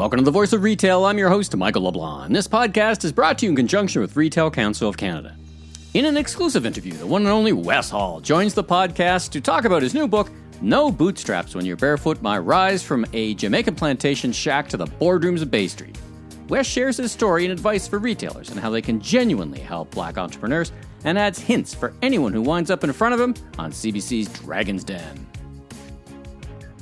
Welcome to the Voice of Retail. I'm your host, Michael LeBlanc. This podcast is brought to you in conjunction with Retail Council of Canada. In an exclusive interview, the one and only Wes Hall joins the podcast to talk about his new book, No Bootstraps When You're Barefoot, My Rise from a Jamaican Plantation Shack to the Boardrooms of Bay Street. Wes shares his story and advice for retailers and how they can genuinely help Black entrepreneurs, and adds hints for anyone who winds up in front of him on CBC's Dragon's Den.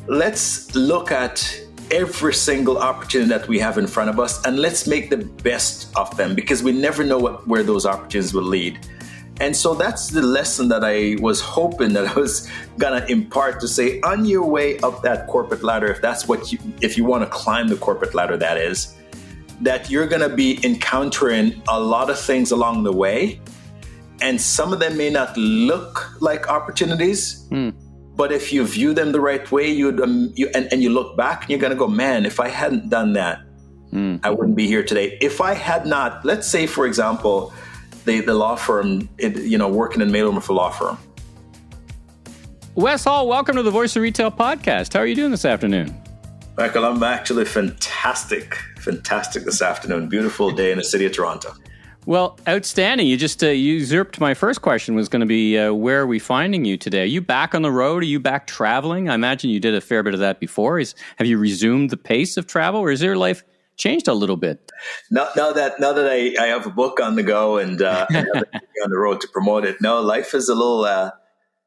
Let's look at every single opportunity that we have in front of us, and let's make the best of them, because we never know where those opportunities will lead. And so that's the lesson that I was hoping that I was gonna impart, to say, on your way up that corporate ladder, if you want to climb the corporate ladder, that is, that you're gonna be encountering a lot of things along the way, and some of them may not look like opportunities. But if you view them the right way, you look back, and you're going to go, man, if I hadn't done that, I wouldn't be here today. If I had not, let's say, for example, the law firm, working in the mailroom of a law firm. Wes Hall, welcome to the Voice of Retail podcast. How are you doing this afternoon? Michael, I'm actually fantastic this afternoon. Beautiful day in the city of Toronto. Well, outstanding. You just usurped my first question, was going to be, where are we finding you today? Are you back on the road? Are you back traveling? I imagine you did a fair bit of that before. Have you resumed the pace of travel, or has your life changed a little bit? Now that I have a book on the go and on the road to promote it, no, life is a little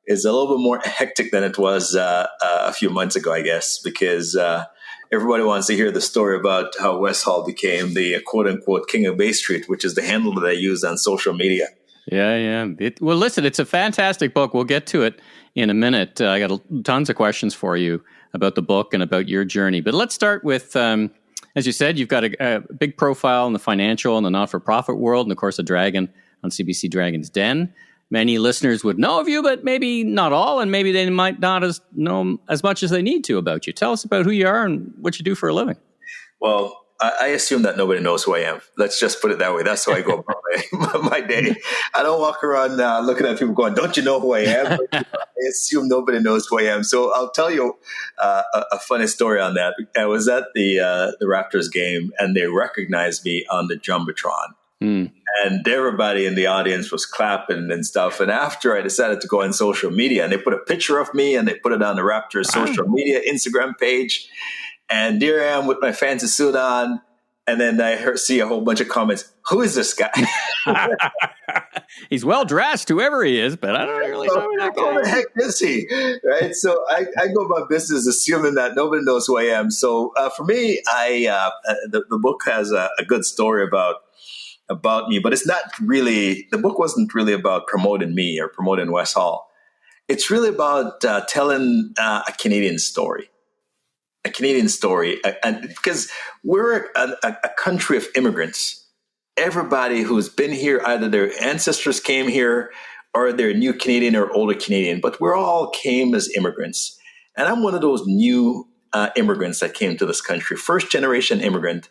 bit more hectic than it was a few months ago, I guess, because everybody wants to hear the story about how Wes Hall became the quote-unquote king of Bay Street, which is the handle that I use on social media. Yeah. Well, listen, it's a fantastic book. We'll get to it in a minute. I got tons of questions for you about the book and about your journey. But let's start with, as you said, you've got a big profile in the financial and the not-for-profit world, and of course, a dragon on CBC Dragon's Den. Many listeners would know of you, but maybe not all, and maybe they might not know as much as they need to about you. Tell us about who you are and what you do for a living. Well, I assume that nobody knows who I am. Let's just put it that way. That's how I go about my day. I don't walk around looking at people going, don't you know who I am? I assume nobody knows who I am. So I'll tell you a funny story on that. I was at the Raptors game, and they recognized me on the Jumbotron. And everybody in the audience was clapping and stuff. And after I decided to go on social media, and they put a picture of me and they put it on the Raptors social media Instagram page. And there I am with my fancy suit on. And then I see a whole bunch of comments. Who is this guy? He's well dressed, whoever he is, but I don't really know who that guy is. Who the heck is he? Right. So I go about business assuming that nobody knows who I am. So for me, the book has a good story about me, but it's not really, the book wasn't really about promoting me or promoting Wes Hall. It's really about telling a Canadian story. And because we're a country of immigrants. Everybody who's been here, either their ancestors came here or they're new Canadian or older Canadian, but we all came as immigrants. And I'm one of those new immigrants that came to this country, first generation immigrant.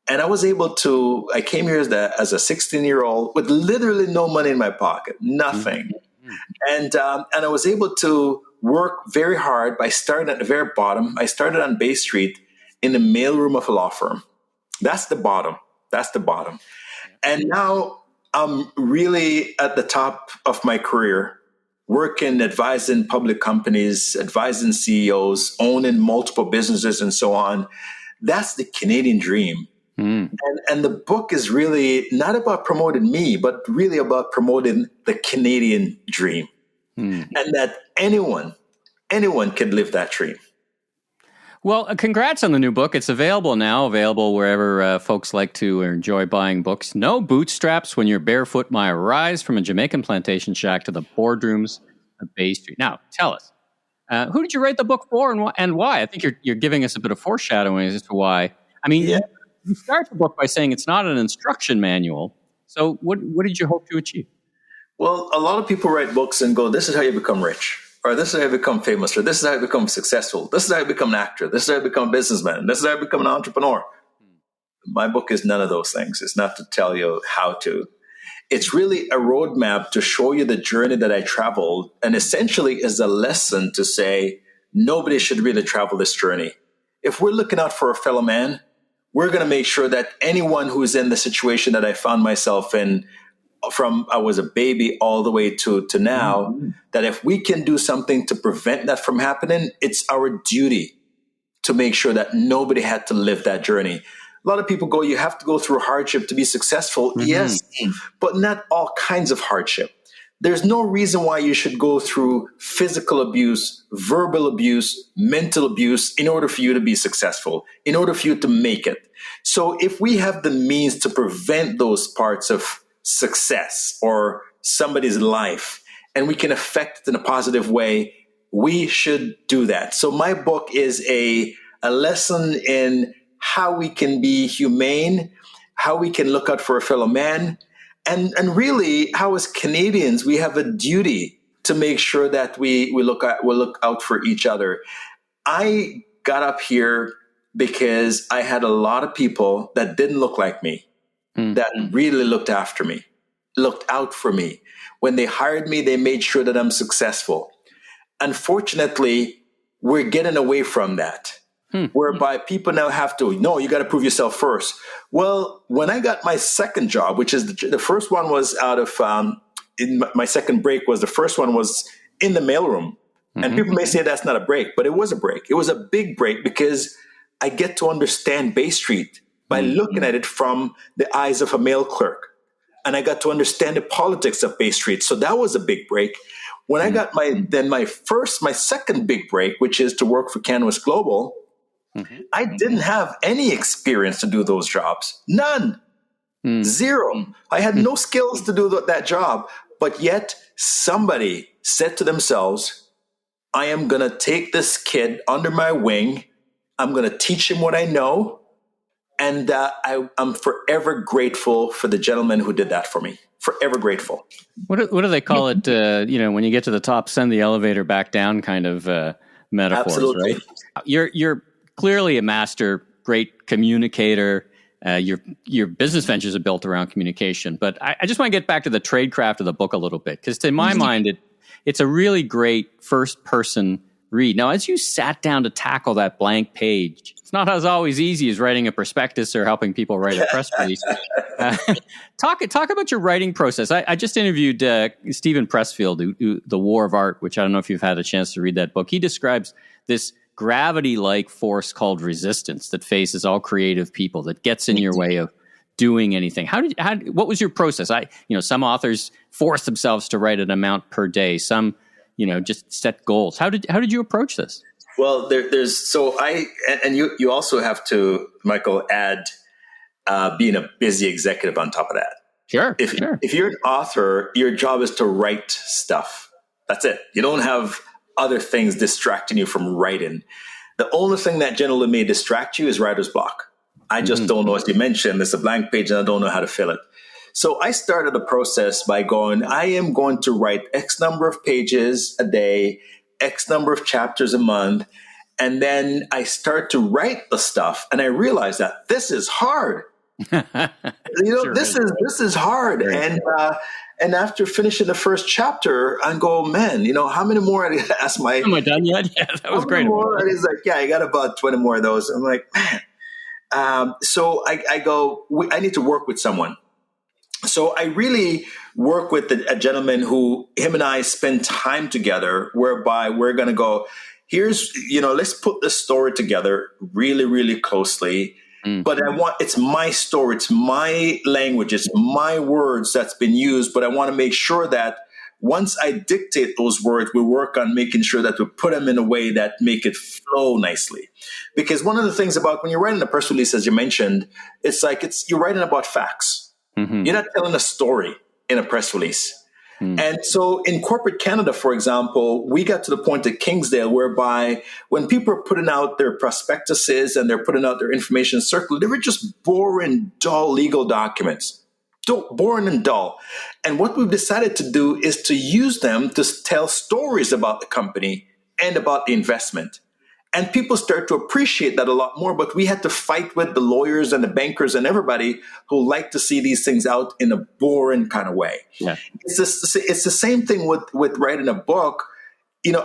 And I came here as a 16-year-old with literally no money in my pocket, nothing. And I was able to work very hard by starting at the very bottom. I started on Bay Street in the mailroom of a law firm. That's the bottom. And now I'm really at the top of my career, working, advising public companies, advising CEOs, owning multiple businesses and so on. That's the Canadian dream. And the book is really not about promoting me, but really about promoting the Canadian dream. And that anyone can live that dream. Well, congrats on the new book. It's available wherever folks like to enjoy buying books. No Bootstraps When You're Barefoot, My Rise from a Jamaican Plantation Shack to the Boardrooms of Bay Street. Now, tell us, who did you write the book for and why? I think you're giving us a bit of foreshadowing as to why. I mean, you start the book by saying it's not an instruction manual. So what did you hope to achieve? Well, a lot of people write books and go, this is how you become rich, or this is how you become famous, or this is how you become successful. This is how you become an actor. This is how you become a businessman. This is how you become an entrepreneur. My book is none of those things. It's not to tell you how to. It's really a roadmap to show you the journey that I traveled, and essentially is a lesson to say, nobody should really travel this journey. If we're looking out for a fellow man, we're going to make sure that anyone who's in the situation that I found myself in, from I was a baby all the way to now, that if we can do something to prevent that from happening, it's our duty to make sure that nobody had to live that journey. A lot of people go, you have to go through hardship to be successful. Yes, but not all kinds of hardship. There's no reason why you should go through physical abuse, verbal abuse, mental abuse in order for you to be successful, in order for you to make it. So if we have the means to prevent those parts of success or somebody's life, and we can affect it in a positive way, we should do that. So my book is a lesson in how we can be humane, how we can look out for a fellow man, and really how as Canadians we have a duty to make sure that we look out for each other. I got up here because I had a lot of people that didn't look like me, that really looked after me, looked out for me. When they hired me, they made sure that I'm successful. Unfortunately, we're getting away from that, whereby people now have to, no, you got to prove yourself first. Well, when I got my second job, which is the first one was out of, my second break was, the first one was in the mailroom. And people may say that's not a break, but it was a break. It was a big break because I get to understand Bay Street by looking at it from the eyes of a mail clerk. And I got to understand the politics of Bay Street. So that was a big break. When I got my second big break, which is to work for Canvas Global, I didn't have any experience to do those jobs. None. Zero. I had no skills to do that job. But yet somebody said to themselves, I am going to take this kid under my wing. I'm going to teach him what I know. And I'm forever grateful for the gentleman who did that for me. Forever grateful. What do they call it? When you get to the top, send the elevator back down kind of metaphors, Absolutely. right? You're clearly a master, great communicator. Your business ventures are built around communication. But I just want to get back to the tradecraft of the book a little bit, because to my mind, it's a really great first-person read. Now, as you sat down to tackle that blank page, it's not as always easy as writing a prospectus or helping people write a press release. Talk about your writing process. I just interviewed Stephen Pressfield, who The War of Art, which I don't know if you've had a chance to read that book. He describes this gravity-like force called resistance that faces all creative people, that gets in your way of doing anything. What was your process? Some authors force themselves to write an amount per day. Some, just set goals. How did you approach this? Well, you also have to, Michael, add being a busy executive on top of that. Sure. If you're an author, your job is to write stuff. That's it. You don't have other things distracting you from writing. The only thing that generally may distract you is writer's block. I just don't know, as you mentioned, there's a blank page and I don't know how to fill it. So I started the process by going, I am going to write X number of pages a day, X number of chapters a month. And then I start to write the stuff and I realize that this is hard. This is hard. And after finishing the first chapter, I go, man, how many more? I ask my... Am I done yet? Yeah, that was great. And he's like, yeah, I got about 20 more of those. I'm like, man. So I go, I need to work with someone. So I really work with a gentleman who, him and I spend time together, whereby we're going to go, let's put this story together really, really closely. But it's my story, it's my language, it's my words that's been used. But I want to make sure that once I dictate those words, we work on making sure that we put them in a way that make it flow nicely. Because one of the things about when you're writing a press release, as you mentioned, you're writing about facts. You're not telling a story in a press release. And so in corporate Canada, for example, we got to the point at Kingsdale whereby when people are putting out their prospectuses and they're putting out their information circular, they were just boring, dull legal documents. Boring and dull. And what we've decided to do is to use them to tell stories about the company and about the investment. And people start to appreciate that a lot more, but we had to fight with the lawyers and the bankers and everybody who like to see these things out in a boring kind of way. Yeah. It's the same thing with writing a book.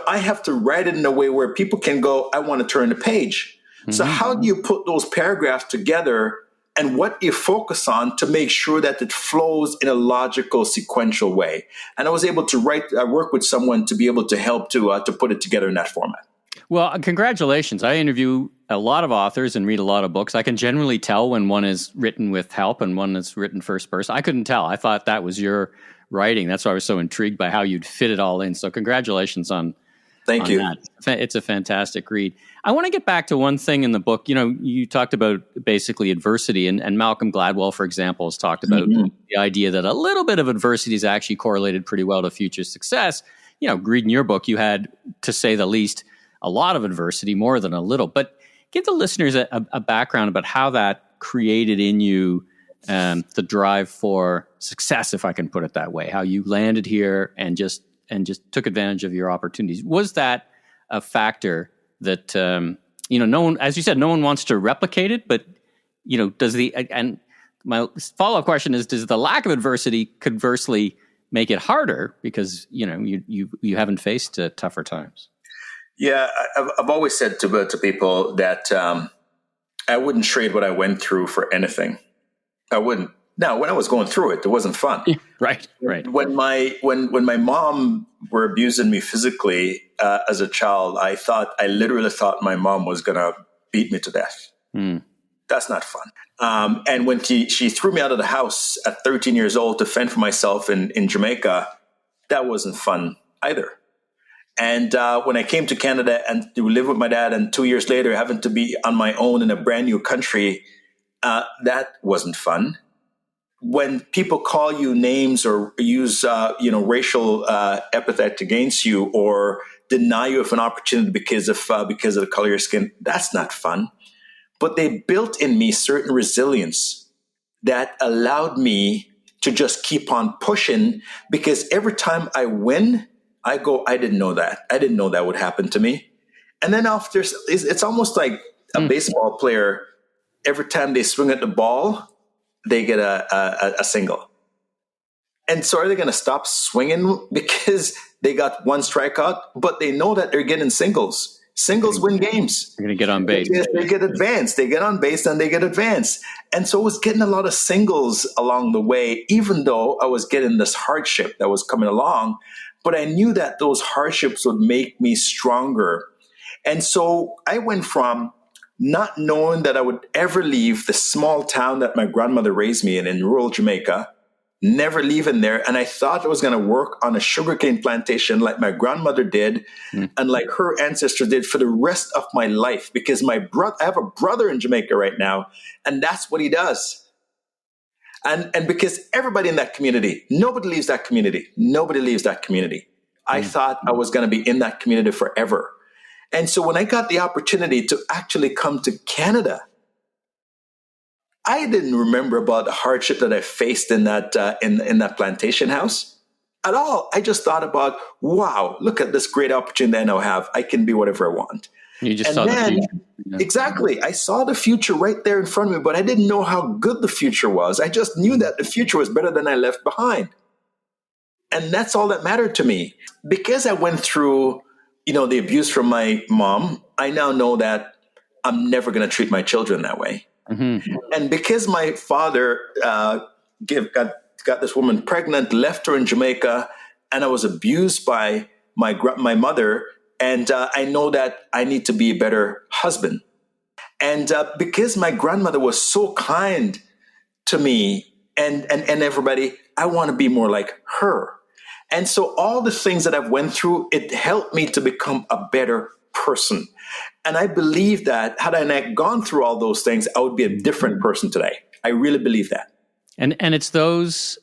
I have to write it in a way where people can go, I want to turn the page. So how do you put those paragraphs together, and what do you focus on to make sure that it flows in a logical, sequential way? And I was able to work with someone to be able to help to put it together in that format. Well, congratulations. I interview a lot of authors and read a lot of books. I can generally tell when one is written with help and one is written first person. I couldn't tell. I thought that was your writing. That's why I was so intrigued by how you'd fit it all in. So congratulations on Thank you. That. It's a fantastic read. I want to get back to one thing in the book. You know, you talked about basically adversity, and Malcolm Gladwell, for example, has talked about the idea that a little bit of adversity is actually correlated pretty well to future success. You know, reading your book, you had, to say the least, a lot of adversity, more than a little. But give the listeners a background about how that created in you the drive for success, if I can put it that way. How you landed here and just took advantage of your opportunities. Was that a factor that no one, as you said, no one wants to replicate it, but and my follow-up question is, does the lack of adversity conversely make it harder because you haven't faced tougher times? Yeah, I've always said to people that I wouldn't trade what I went through for anything. I wouldn't. Now, when I was going through it, it wasn't fun. Right. When my mom were abusing me physically as a child, I literally thought my mom was gonna beat me to death. That's not fun. And when she threw me out of the house at 13 years old to fend for myself in Jamaica, that wasn't fun either. And when I came to Canada and to live with my dad, and 2 years later having to be on my own in a brand new country, that wasn't fun. When people call you names or use racial epithet against you, or deny you of an opportunity because of the color of your skin, that's not fun. But they built in me certain resilience that allowed me to just keep on pushing, because every time I win, I go, I didn't know that. I didn't know that would happen to me. And then after, it's almost like a baseball player. Every time they swing at the ball, they get a single. And so are they going to stop swinging because they got one strikeout? But they know that they're getting singles. Singles win games. They're going to get on base. They get advanced. They get on base and they get advanced. And so I was getting a lot of singles along the way, even though I was getting this hardship that was coming along. But I knew that those hardships would make me stronger. And so I went from not knowing that I would ever leave the small town that my grandmother raised me in rural Jamaica, never leaving there. And I thought I was going to work on a sugarcane plantation like my grandmother did and like her ancestors did for the rest of my life, because I have a brother in Jamaica right now, and that's what he does. And because everybody in that community, nobody leaves that community. I thought I was going to be in that community forever. And so when I got the opportunity to actually come to Canada, I didn't remember about the hardship that I faced in that in that plantation house at all. I just thought about, wow, look at this great opportunity I now have. I can be whatever I want. You just saw the future. Yeah. Exactly. I saw the future right there in front of me, but I didn't know how good the future was. I just knew that the future was better than I left behind. And that's all that mattered to me. Because I went through, the abuse from my mom, I now know that I'm never going to treat my children that way. Mm-hmm. And because my father got this woman pregnant, left her in Jamaica, and I was abused by my mother, and I know that I need to be a better husband. And because my grandmother was so kind to me and everybody, I want to be more like her. And so all the things that I've went through, it helped me to become a better person. And I believe that had I not gone through all those things, I would be a different person today. I really believe that. And it's those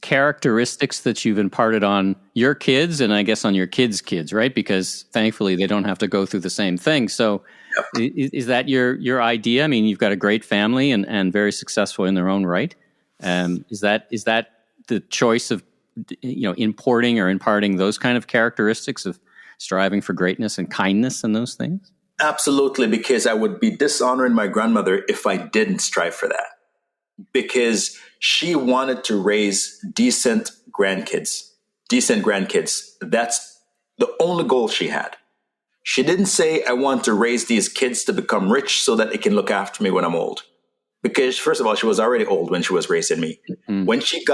characteristics that you've imparted on your kids and I guess on your kids' kids, right? Because thankfully they don't have to go through the same thing. So is that your idea? I mean, you've got a great family and very successful in their own right. Is that the choice of importing or imparting those kind of characteristics of striving for greatness and kindness and those things? Absolutely, because I would be dishonoring my grandmother if I didn't strive for that. Because she wanted to raise decent grandkids. That's the only goal she had. She didn't say, I want to raise these kids to become rich so that they can look after me when I'm old. Because first of all, she was already old when she was raising me. When she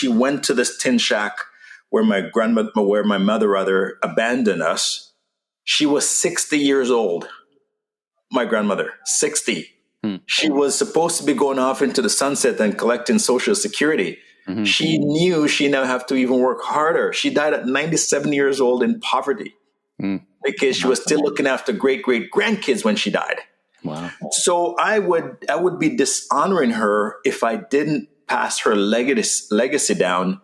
went to this tin shack where my mother rather abandoned us, she was 60 years old. My grandmother, 60. She was supposed to be going off into the sunset and collecting Social Security. She knew she now have to even work harder. She died at 97 years old in poverty because she was still looking after great-great-grandkids when she died. Wow. So I would be dishonoring her if I didn't pass her legacy down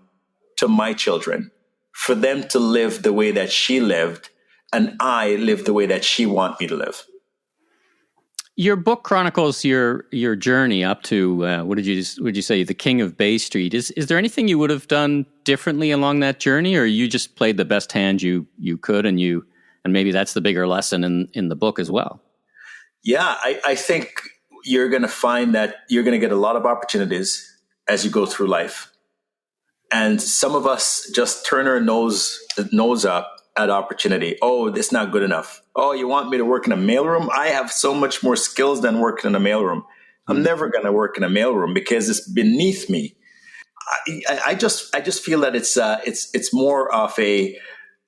to my children, for them to live the way that she lived, and I live the way that she want me to live. Your book chronicles your journey up to would you say the King of Bay Street? Is there anything you would have done differently along that journey, or you just played the best hand you could, and maybe that's the bigger lesson in the book as well? Yeah, I think you're going to find that you're going to get a lot of opportunities as you go through life, and some of us just turn our nose up at opportunity. Oh, this is not good enough. Oh, you want me to work in a mailroom? I have so much more skills than working in a mailroom. I'm never going to work in a mailroom because it's beneath me. I just feel that it's more of a,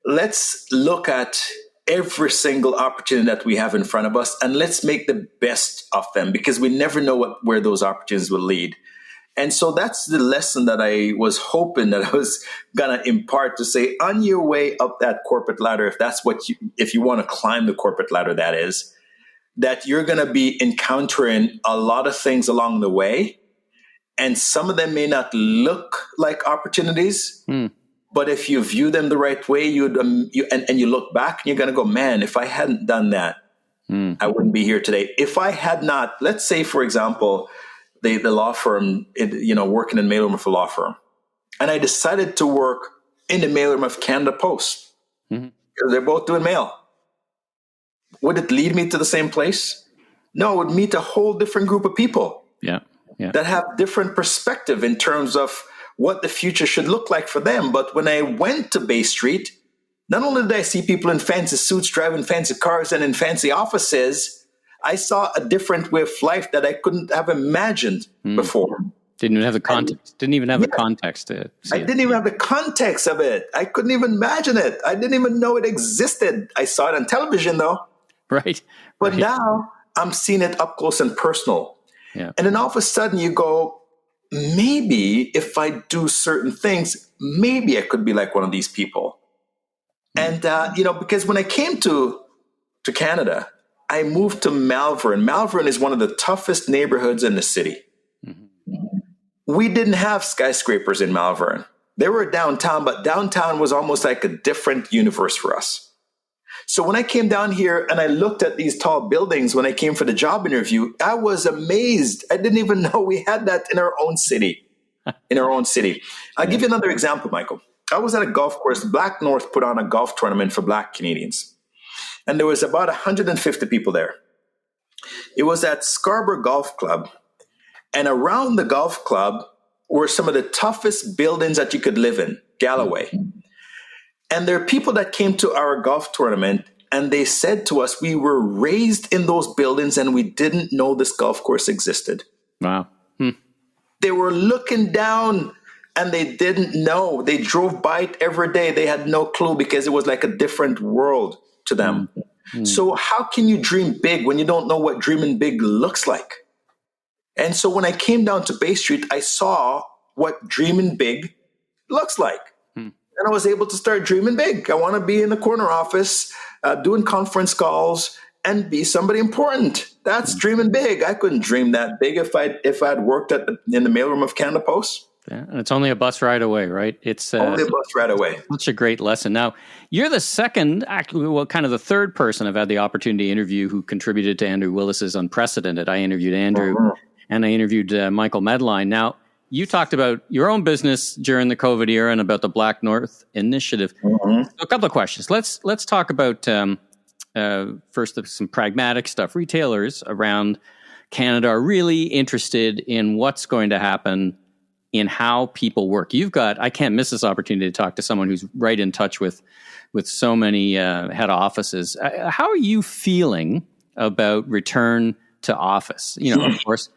let's look at every single opportunity that we have in front of us and let's make the best of them, because we never know where those opportunities will lead. And so that's the lesson that I was hoping that I was going to impart, to say, on your way up that corporate ladder, if you want to climb the corporate ladder, that is, that you're going to be encountering a lot of things along the way. And some of them may not look like opportunities, but if you view them the right way, you look back and you're going to go, man, if I hadn't done that, I wouldn't be here today. If I had not, let's say, for example, the law firm, working in mailroom for a law firm, and I decided to work in the mailroom of Canada Post, because they're both doing mail. Would it lead me to the same place? No, it would meet a whole different group of people that have different perspective in terms of what the future should look like for them. But when I went to Bay Street, not only did I see people in fancy suits driving fancy cars and in fancy offices, I saw a different way of life that I couldn't have imagined before. Didn't even have the context. Didn't even have the context to see I didn't even have the context of it. I couldn't even imagine it. I didn't even know it existed. I saw it on television, though. Right. But now I'm seeing it up close and personal. Yeah. And then all of a sudden you go, maybe if I do certain things, maybe I could be like one of these people. And, because when I came to Canada, I moved to Malvern. Malvern is one of the toughest neighborhoods in the city. We didn't have skyscrapers in Malvern. They were downtown, but downtown was almost like a different universe for us. So when I came down here and I looked at these tall buildings when I came for the job interview, I was amazed. I didn't even know we had that in our own city. I'll give you another example, Michael. I was at a golf course. Black North put on a golf tournament for Black Canadians. And there was about 150 people there. It was at Scarborough Golf Club. And around the golf club were some of the toughest buildings that you could live in, Galloway. And there are people that came to our golf tournament and they said to us, we were raised in those buildings and we didn't know this golf course existed. Wow. They were looking down and they didn't know. They drove by it every day. They had no clue because it was like a different world to them. So how can you dream big when you don't know what dreaming big looks like? And so when I came down to Bay Street, I saw what dreaming big looks like. And I was able to start dreaming big. I want to be in the corner office, doing conference calls and be somebody important. That's dreaming big. I couldn't dream that big if I'd worked in the mailroom of Canada Post. Yeah, and it's only a bus ride away, right? It's only a bus ride away. Such a great lesson. Now, you're the second, kind of the third person I've had the opportunity to interview who contributed to Andrew Willis's Unprecedented. I interviewed Andrew, and I interviewed Michael Medline. Now, you talked about your own business during the COVID era and about the Black North Initiative. So a couple of questions. Let's talk about first some pragmatic stuff. Retailers around Canada are really interested in what's going to happen in how people work. I can't miss this opportunity to talk to someone who's right in touch with so many head offices. How are you feeling about return to office? Of course,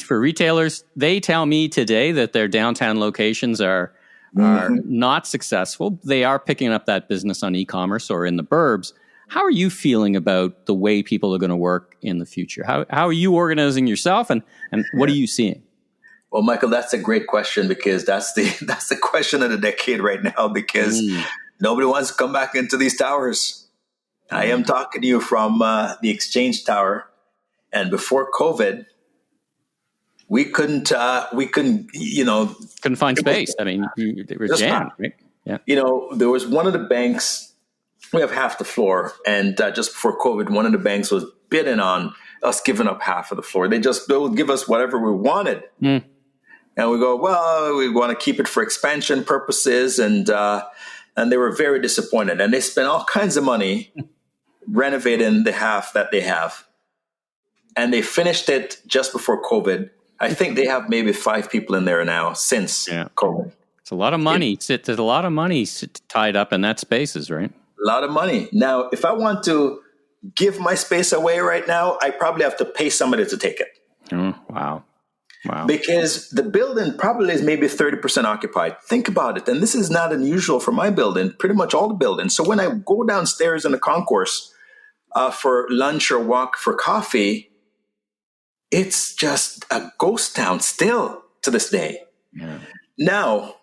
for retailers, they tell me today that their downtown locations are not successful. They are picking up that business on e-commerce or in the burbs. How are you feeling about the way people are going to work in the future? How are you organizing yourself, and what are you seeing? Well, Michael, that's a great question, because that's the question of the decade right now, because nobody wants to come back into these towers. I am talking to you from the Exchange Tower, and before COVID, we couldn't find space. They were jammed, right? Yeah. There was one of the banks. We have half the floor, and just before COVID, one of the banks was bidding on us giving up half of the floor. They would give us whatever we wanted, and we go, well, we want to keep it for expansion purposes, and they were very disappointed, and they spent all kinds of money renovating the half that they have, and they finished it just before COVID. I think they have maybe 5 people in there now since COVID. It's a lot of money. There's a lot of money tied up in that spaces, right? A lot of money. Now, if I want to give my space away right now, I probably have to pay somebody to take it. Wow. Because the building probably is maybe 30% occupied. Think about it. And this is not unusual for my building, pretty much all the buildings. So when I go downstairs in the concourse for lunch or walk for coffee, it's just a ghost town still to this day. Yeah. Now,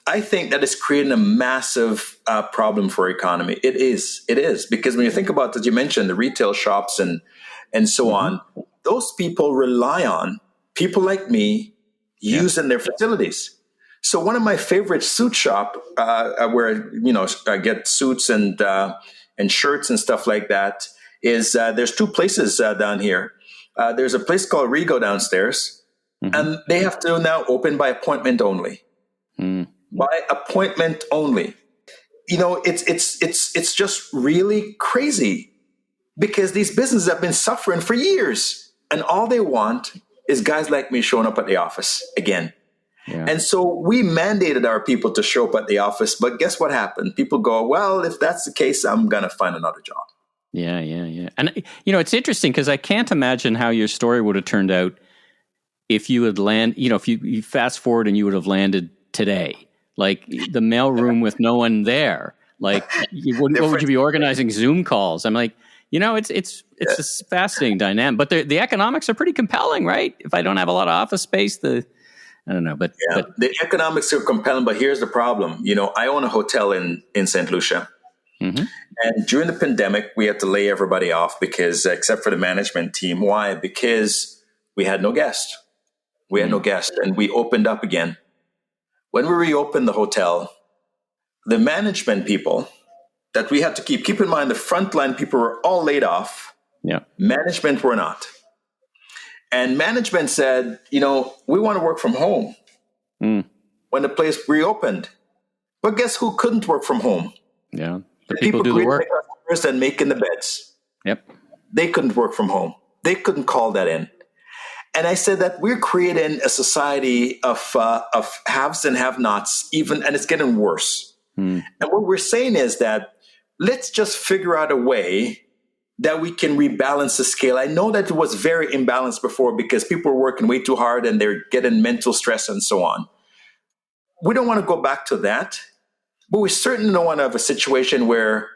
I think that is creating a massive problem for our economy. It is because when you think about, as you mentioned, the retail shops and so on, those people rely on people like me using their facilities. So one of my favorite suit shop where I get suits and shirts and stuff like that is there's 2 places down here. There's a place called Rego downstairs, and they have to now open by appointment only. By appointment only. It's just really crazy, because these businesses have been suffering for years, and all they want is guys like me showing up at the office again. Yeah. And so we mandated our people to show up at the office, but guess what happened? People go, well, if that's the case, I'm going to find another job. Yeah. And, it's interesting, because I can't imagine how your story would have turned out if you had if you fast forward and you would have landed today. Like the mailroom with no one there. Like, what would you be organizing Zoom calls? I'm like, it's a fascinating dynamic. But the economics are pretty compelling, right? If I don't have a lot of office space, I don't know. But the economics are compelling. But here's the problem. I own a hotel in St. Lucia, and during the pandemic, we had to lay everybody off except for the management team. Why? Because we had no guests. And we opened up again. When we reopened the hotel, the management people that we had to keep in mind, the frontline people were all laid off. Yeah. Management were not. And management said, we want to work from home when the place reopened. But guess who couldn't work from home? Yeah. The people do the work. And making the beds. Yep. They couldn't work from home. They couldn't call that in. And I said that we're creating a society of haves and have-nots, and it's getting worse. And what we're saying is that let's just figure out a way that we can rebalance the scale. I know that it was very imbalanced before because people were working way too hard and they're getting mental stress and so on. We don't want to go back to that, but we certainly don't want to have a situation where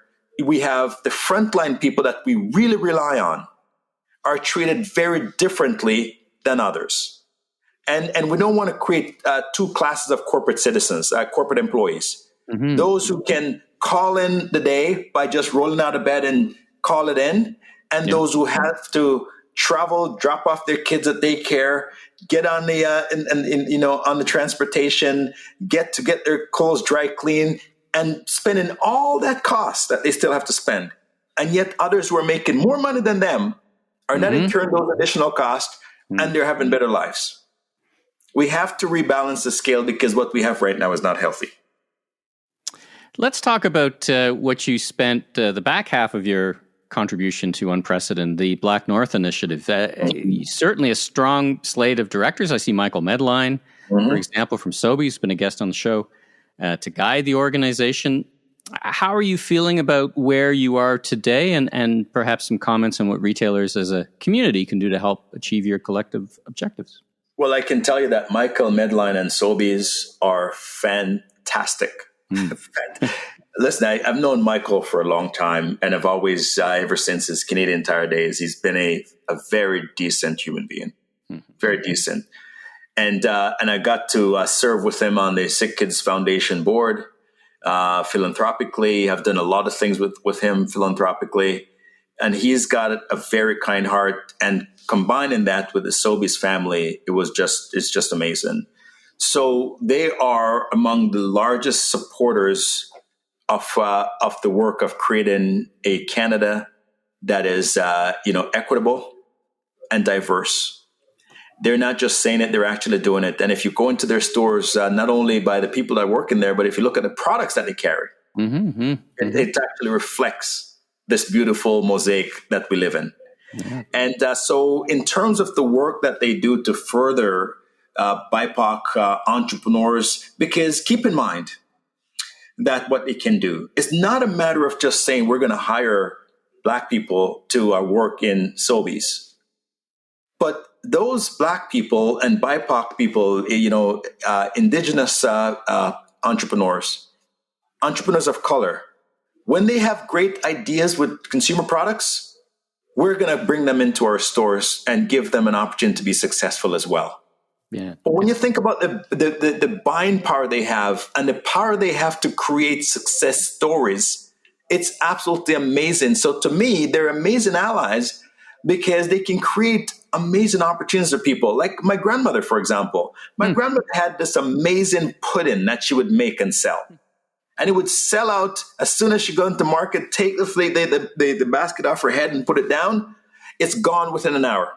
we have the frontline people that we really rely on are treated very differently than others. And we don't want to create 2 classes of corporate citizens, corporate employees. Those who can call in the day by just rolling out of bed and call it in, and those who have to travel, drop off their kids at daycare, get on the on the transportation, get their clothes dry clean, and spending all that cost that they still have to spend. And yet others who are making more money than them are not incurring those additional costs, and they're having better lives. We have to rebalance the scale because what we have right now is not healthy. Let's talk about what you spent the back half of your contribution to Unprecedented, the Black North Initiative. Certainly a strong slate of directors. I see Michael Medline, for example, from Sobe, who's been a guest on the show, to guide the organization. How are you feeling about where you are today, and perhaps some comments on what retailers as a community can do to help achieve your collective objectives? Well, I can tell you that Michael, Medline, and Sobeys are fantastic. Listen, I've known Michael for a long time, and I've always, ever since his Canadian Tire days, he's been a very decent human being, very decent. And I got to serve with him on the Sick Kids Foundation board philanthropically. I've done a lot of things with him philanthropically, and he's got a very kind heart. And combining that with the Sobeys family, it's just amazing. So they are among the largest supporters of the work of creating a Canada that is equitable and diverse. They're not just saying it, they're actually doing it. And if you go into their stores, not only by the people that work in there, but if you look at the products that they carry, it actually reflects this beautiful mosaic that we live in. Yeah. And so in terms of the work that they do to further BIPOC entrepreneurs, because keep in mind that what they can do is not a matter of just saying we're going to hire Black people to work in Sobeys. But those Black people and BIPOC people, indigenous entrepreneurs of color, when they have great ideas with consumer products, we're going to bring them into our stores and give them an opportunity to be successful as well. Yeah. But when you think about the buying power they have and the power they have to create success stories, it's absolutely amazing. So to me, they're amazing allies because they can create amazing opportunities for people. Like my grandmother, for example. My grandmother had this amazing pudding that she would make and sell. And it would sell out as soon as she got into market, take the basket off her head and put it down. It's gone within an hour.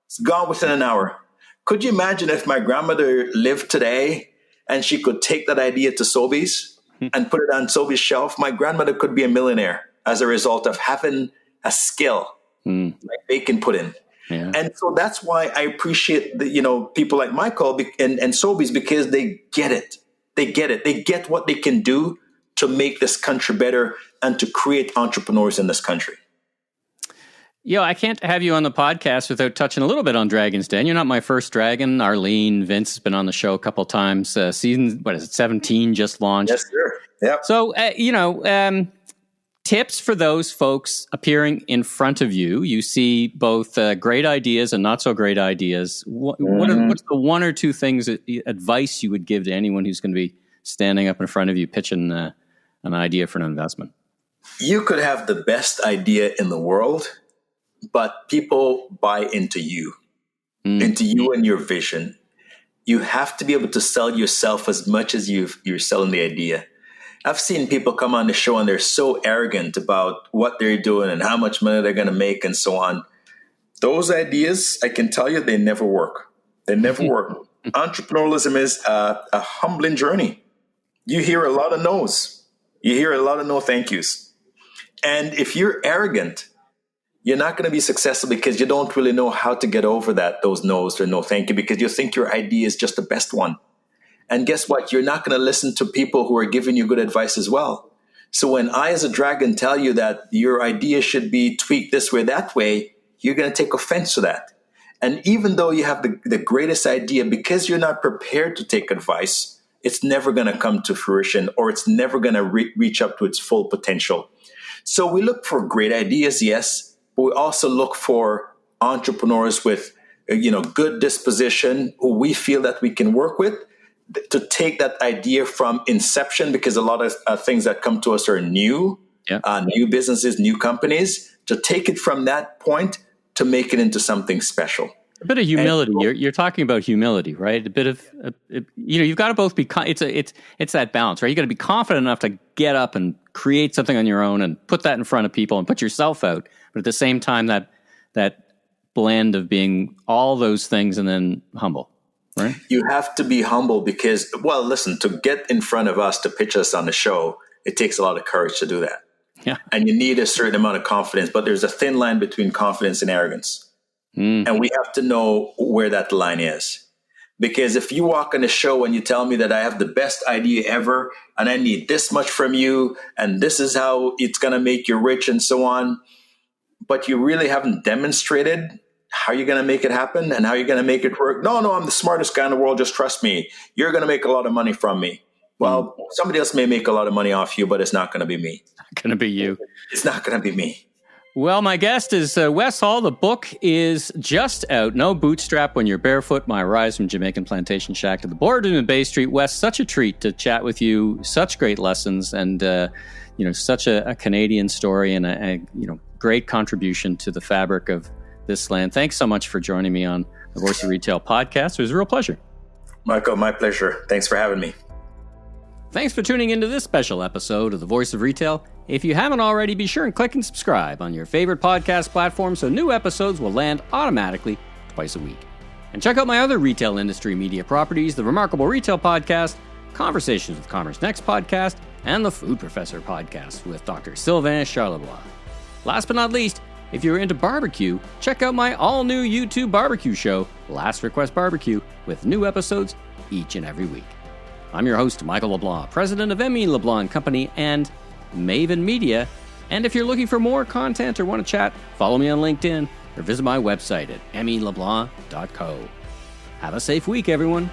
It's gone within an hour. Could you imagine if my grandmother lived today and she could take that idea to Sobeys and put it on Sobeys' shelf? My grandmother could be a millionaire as a result of having a skill like baking pudding. Yeah. And so that's why I appreciate people like Michael and Sobeys, because they get it. They get it. They get what they can do to make this country better and to create entrepreneurs in this country. I can't have you on the podcast without touching a little bit on Dragon's Den. You're not my first dragon. Arlene, Vince has been on the show a couple of times. Season, 17 just launched. Yes, sir. Yep. So, tips for those folks appearing in front of you. You see both great ideas and not so great ideas. What's the one or two things advice you would give to anyone who's going to be standing up in front of you pitching an idea for an investment? You could have the best idea in the world, but people buy into you and your vision. You have to be able to sell yourself as much as you're selling the idea. I've seen people come on the show and they're so arrogant about what they're doing and how much money they're going to make and so on. Those ideas, I can tell you, they never work. They never work. Entrepreneurialism is a humbling journey. You hear a lot of no's. You hear a lot of no thank yous. And if you're arrogant, you're not going to be successful because you don't really know how to get over those no's or no thank you, because you think your idea is just the best one. And guess what? You're not going to listen to people who are giving you good advice as well. So when I, as a dragon, tell you that your idea should be tweaked this way, that way, you're going to take offense to that. And even though you have the greatest idea, because you're not prepared to take advice, it's never going to come to fruition, or it's never going to reach up to its full potential. So we look for great ideas, yes, but we also look for entrepreneurs with, good disposition who we feel that we can work with, to take that idea from inception, because a lot of things that come to us are new, new businesses, new companies, to take it from that point to make it into something special. A bit of humility. You're talking about humility, right? A bit of, you've got to both be, it's that balance, right? You got to be confident enough to get up and create something on your own and put that in front of people and put yourself out. But at the same time, that blend of being all those things and then humble. Right. You have to be humble because, listen, to get in front of us, to pitch us on the show, it takes a lot of courage to do that. Yeah. And you need a certain amount of confidence, but there's a thin line between confidence and arrogance. And we have to know where that line is, Because if you walk on the show and you tell me that I have the best idea ever and I need this much from you and this is how it's going to make you rich and so on, but you really haven't demonstrated how you're going to make it happen and how you're going to make it work. No, I'm the smartest guy in the world. Just trust me. You're going to make a lot of money from me. Well, somebody else may make a lot of money off you, but it's not going to be me. Not going to be you. It's not going to be me. Well, my guest is Wes Hall. The book is just out. No Bootstrap When You're Barefoot, My Rise from Jamaican Plantation Shack to the Boardroom in Bay Street. Wes, such a treat to chat with you. Such great lessons and, such a Canadian story and a great contribution to the fabric of this land. Thanks so much for joining me on the Voice of Retail podcast. It was a real pleasure. Michael, my pleasure. Thanks for having me. Thanks for tuning into this special episode of The Voice of Retail. If you haven't already, be sure and click and subscribe on your favorite podcast platform so new episodes will land automatically twice a week. And check out my other retail industry media properties, the Remarkable Retail Podcast, Conversations with Commerce Next podcast, and the Food Professor podcast with Dr. Sylvain Charlebois. Last but not least, if you're into barbecue, check out my all-new YouTube barbecue show, Last Request Barbecue, with new episodes each and every week. I'm your host, Michael LeBlanc, president of M.E. LeBlanc Company and Maven Media. And if you're looking for more content or want to chat, follow me on LinkedIn or visit my website at meleblanc.co. Have a safe week, everyone.